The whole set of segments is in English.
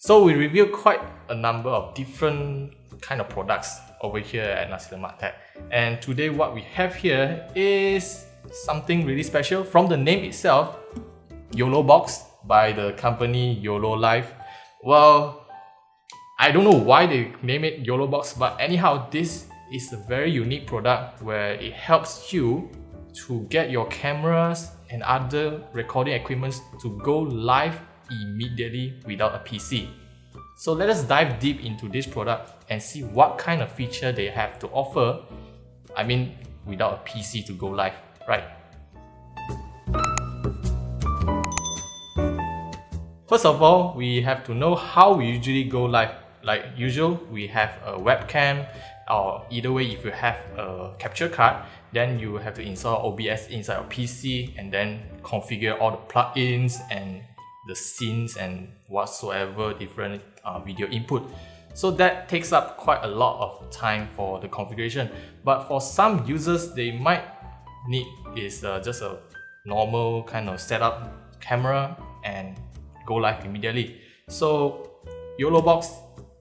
So we reviewed quite a number of different kind of products over here at Nasi Lemak Tech. And today what we have here is something really special. From the name itself, YoloBox by the company YoloLiv. Well, I don't know why they name it YoloBox, but anyhow, this is a very unique product where it helps you to get your cameras and other recording equipment to go live immediately without a PC. So let us dive deep into this product and see what kind of feature they have to offer. I mean, without a PC to go live, right? First of all, we have to know how we usually go live. Like usual, we have a webcam, or either way, if you have a capture card, then you have to install OBS inside your PC and then configure all the plugins and the scenes and whatsoever different video input. So that takes up quite a lot of time for the configuration. But for some users, they might need is just a normal kind of setup camera and go live immediately. So YoloBox,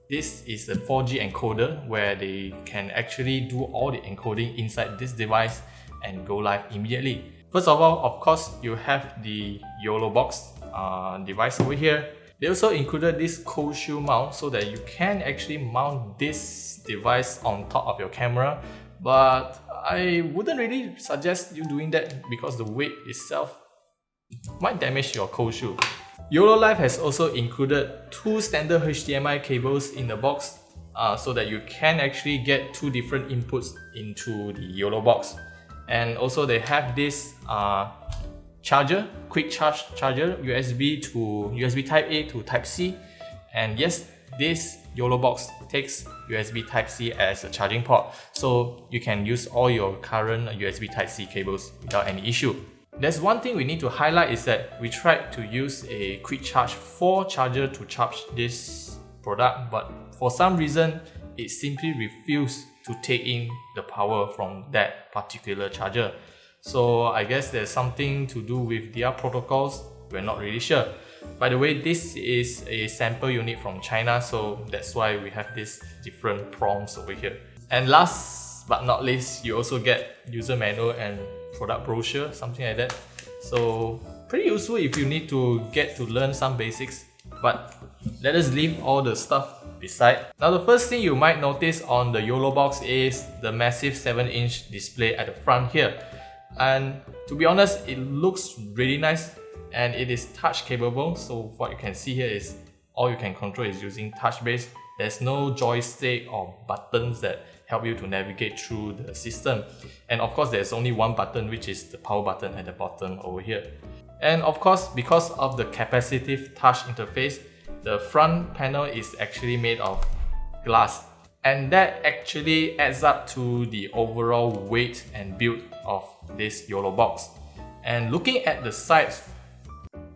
this is a 4G encoder where they can actually do all the encoding inside this device and go live immediately. First of all, of course, you have the YoloBox device over here. They also included this cold shoe mount so that you can actually mount this device on top of your camera, but I wouldn't really suggest you doing that because the weight itself might damage your cold shoe. YoloLiv has also included two standard HDMI cables in the box so that you can actually get two different inputs into the YoloBox. And also they have this charger, quick charge charger, USB Type A to Type C. And yes, this YoloBox takes USB Type C as a charging port, so you can use all your current USB Type C cables without any issue. There's one thing we need to highlight is that we tried to use a quick charge 4 charger to charge this product, but for some reason it simply refused to take in the power from that particular charger. So I guess there's something to do with their protocols, we're not really sure. By the way, this is a sample unit from China, so that's why we have these different prongs over here. And last but not least, you also get user manual and product brochure, something like that. So pretty useful if you need to get to learn some basics. But let us leave all the stuff beside. Now the first thing you might notice on the YoloBox is the massive 7-inch display at the front here. And to be honest, it looks really nice and it is touch capable. So what you can see here is all you can control is using touch base. There's no joystick or buttons that help you to navigate through the system. And of course, there's only one button, which is the power button at the bottom over here. And of course, because of the capacitive touch interface, the front panel is actually made of glass. And that actually adds up to the overall weight and build of this YoloBox. And looking at the sides,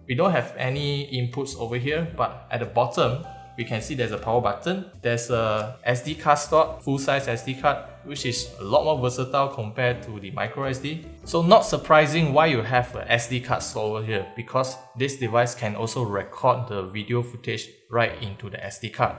we don't have any inputs over here, but at the bottom, we can see there's a power button. There's a SD card slot, full-size SD card, which is a lot more versatile compared to the micro SD. So not surprising why you have a SD card slot over here, because this device can also record the video footage right into the SD card.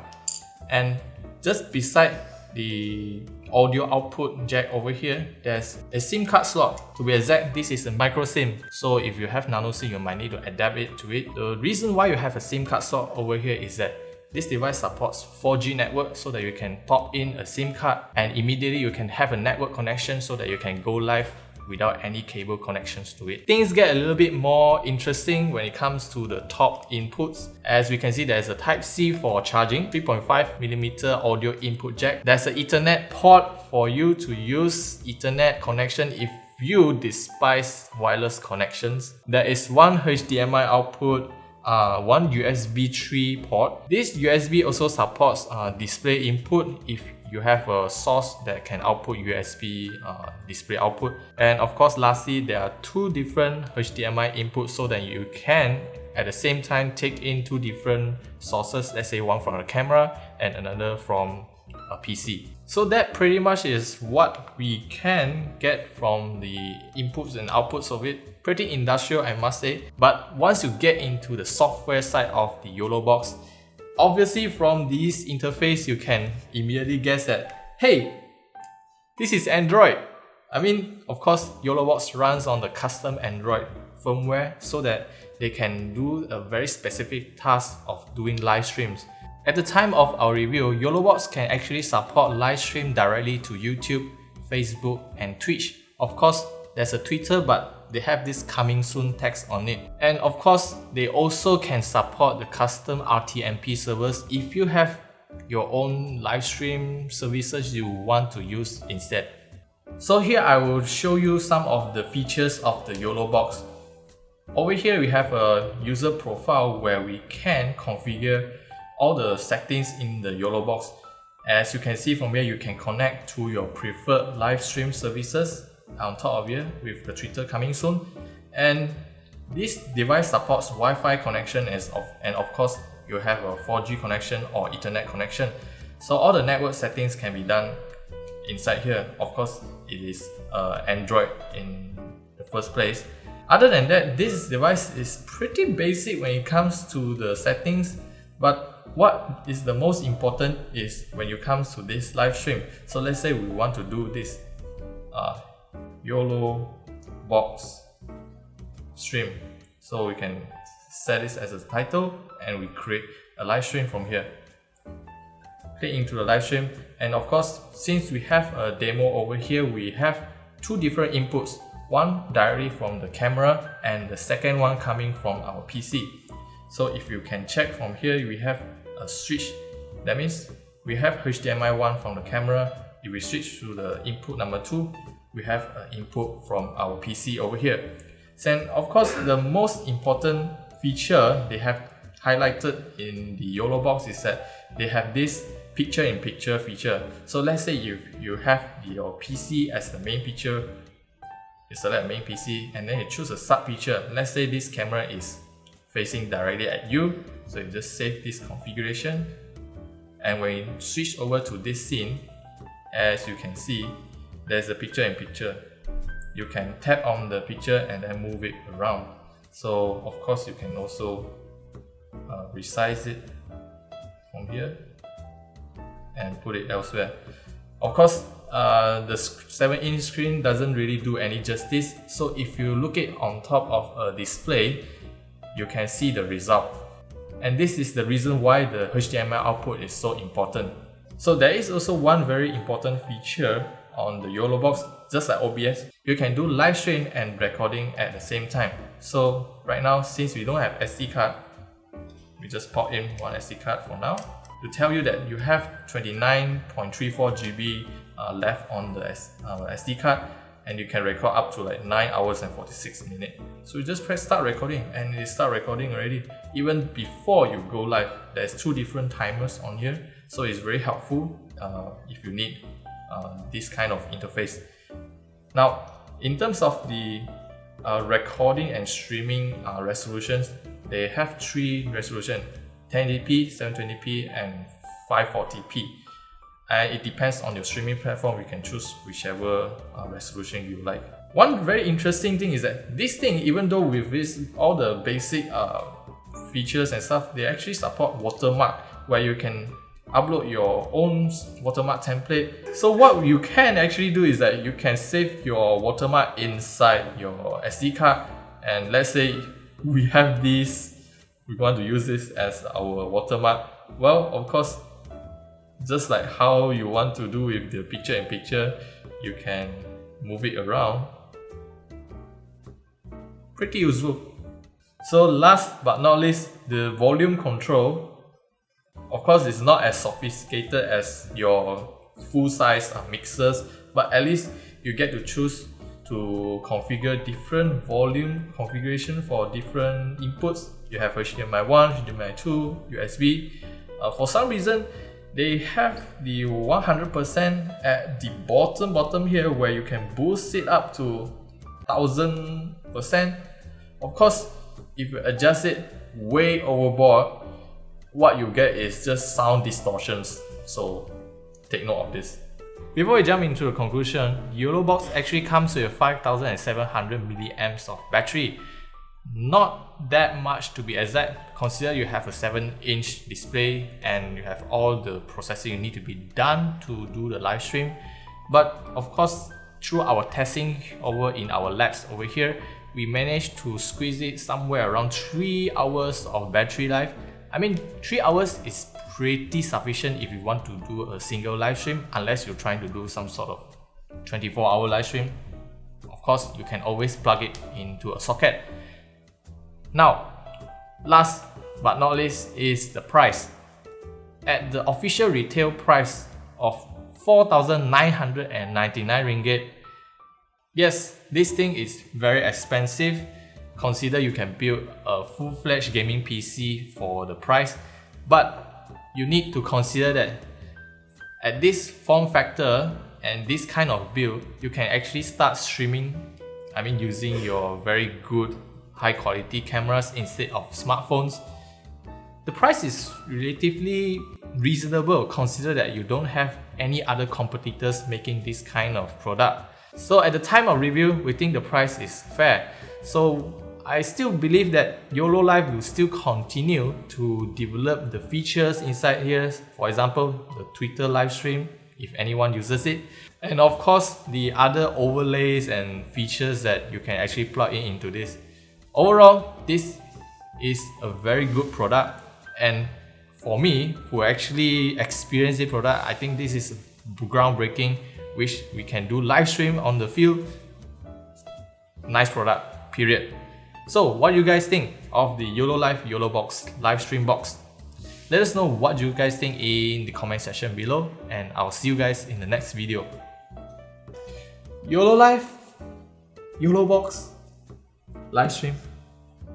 And just beside the audio output jack over here, there's a SIM card slot. To be exact, this is a micro SIM. So if you have nano SIM, you might need to adapt it to it. The reason why you have a SIM card slot over here is that this device supports 4G network so that you can pop in a SIM card and immediately you can have a network connection so that you can go live without any cable connections to it. Things get a little bit more interesting when it comes to the top inputs. As we can see, there's a Type-C for charging, 3.5mm audio input jack. There's an Ethernet port for you to use Ethernet connection if you despise wireless connections. There is one HDMI output, one USB 3 port. This USB also supports display input if you have a source that can output USB display output. And of course, lastly, there are two different HDMI inputs so that you can at the same time take in two different sources, let's say one from a camera and another from a PC. So that pretty much is what we can get from the inputs and outputs of it. Pretty industrial, I must say. But once you get into the software side of the YoloBox, Obviously from this interface you can immediately guess that, hey, this is Android. I mean, of course, YoloBox runs on the custom Android firmware so that they can do a very specific task of doing live streams. At the time of our review, YoloBox can actually support live stream directly to YouTube, Facebook and Twitch. Of course, there's a Twitter, but they have this coming soon text on it. And of course, they also can support the custom RTMP servers if you have your own live stream services you want to use instead. So here I will show you some of the features of the YoloBox. Over here we have a user profile where we can configure all the settings in the YoloBox. As you can see from here, you can connect to your preferred live stream services on top of here with the Twitter coming soon. And this device supports Wi-Fi connection and of course you have a 4G connection or Ethernet connection. So all the network settings can be done inside here. Of course, it is Android in the first place. Other than that, this device is pretty basic when it comes to the settings, but what is the most important is when it comes to this live stream. So let's say we want to do this YoloBox stream. So we can set this as a title and we create a live stream from here. Click into the live stream, and of course, since we have a demo over here, we have two different inputs. One directly from the camera and the second one coming from our PC. So if you can check from here, we have a switch. That means we have HDMI 1 from the camera. If we switch to the input number 2, we have an input from our PC over here. And of course, the most important feature they have highlighted in the YoloBox is that they have this picture-in-picture feature. So let's say you have your PC as the main picture, you select a main PC and then you choose a sub picture. Let's say this camera is facing directly at you, so you just save this configuration. And when you switch over to this scene, as you can see, there's a picture-in-picture. You can tap on the picture and then move it around. So of course you can also resize it from here and put it elsewhere. Of course, the 7-inch screen doesn't really do any justice. So if you look it on top of a display, you can see the result. And this is the reason why the HDMI output is so important. So there is also one very important feature on the YoloBox, just like OBS. You can do live stream and recording at the same time. So right now, since we don't have SD card, we just pop in one SD card for now to tell you that you have 29.34 GB left on the SD card, and you can record up to like 9 hours and 46 minutes. So you just press start recording and it start recording already. Even before you go live, there's two different timers on here. So it's very helpful if you need this kind of interface. Now, in terms of the recording and streaming resolutions, they have three resolutions: 1080p, 720p and 540p. And it depends on your streaming platform. You can choose whichever resolution you like. One very interesting thing is that this thing, even though with this all the basic features and stuff, they actually support watermark, where you can upload your own watermark template. So what you can actually do is that you can save your watermark inside your SD card, and let's say we have this, we want to use this as our watermark. Well, of course, just like how you want to do with the picture-in-picture, you can move it around. Pretty useful. So last but not least, the volume control. Of course, it's not as sophisticated as your full-size mixers, but at least you get to choose to configure different volume configuration for different inputs. You have HDMI 1, HDMI 2, USB. For some reason, they have the 100% at the bottom here, where you can boost it up to 1000%. Of course, if you adjust it way overboard, what you get is just sound distortions. So take note of this. Before we jump into the conclusion, YoloBox actually comes with 5700 milliamps of battery. Not that much to be exact. Consider you have a 7-inch display and you have all the processing you need to be done to do the live stream. But of course, through our testing over in our labs over here, we managed to squeeze it somewhere around 3 hours of battery life. I mean, 3 hours is pretty sufficient if you want to do a single live stream, unless you're trying to do some sort of 24-hour live stream. Of course, you can always plug it into a socket. Now, last but not least is the price. At the official retail price of 4,999 ringgit, yes, this thing is very expensive. Consider you can build a full-fledged gaming PC for the price, but you need to consider that at this form factor and this kind of build, you can actually start streaming, using your very good high quality cameras instead of smartphones. The price is relatively reasonable, consider that you don't have any other competitors making this kind of product. So at the time of review, we think the price is fair. So I still believe that YoloLiv will still continue to develop the features inside here. For example, the Twitter live stream, if anyone uses it. And of course, the other overlays and features that you can actually plug into this. Overall, this is a very good product, and for me, who actually experienced the product, I think this is groundbreaking, which we can do live stream on the field. Nice product, period. So what do you guys think of the YoloLiv YoloBox live stream box? Let us know what you guys think in the comment section below, and I'll see you guys in the next video. YoloLiv YoloBox live stream.